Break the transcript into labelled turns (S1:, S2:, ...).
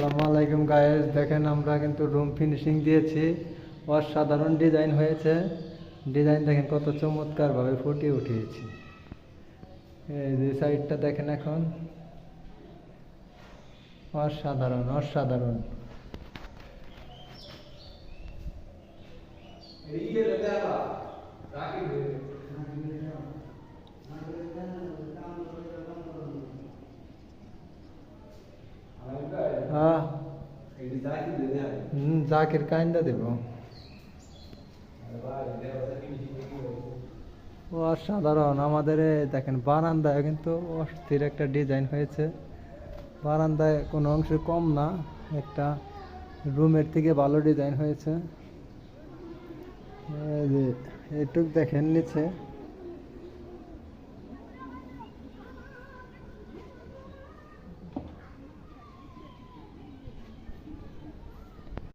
S1: আসসালামু আলাইকুম গাইস, দেখেন আমরা কিন্তু রুম ফিনিশিং দিয়েছি। অসাধারণ ডিজাইন হয়েছে। ডিজাইন দেখেন কত চমৎকার ভাবে ফুটিয়ে উঠিয়েছি। এই যে সাইডটা দেখেন, এখন অসাধারণ অসাধারণ। হ্যাঁ, জাকির কাইন্দা দেব। অসাধারণ। আমাদের দেখেন বারান্দায় কিন্তু অস্থির একটা ডিজাইন হয়েছে। বারান্দায় কোনো অংশ কম না, একটা রুমের থেকে ভালো ডিজাইন হয়েছে। এই যে এইটুক দেখেন নিচে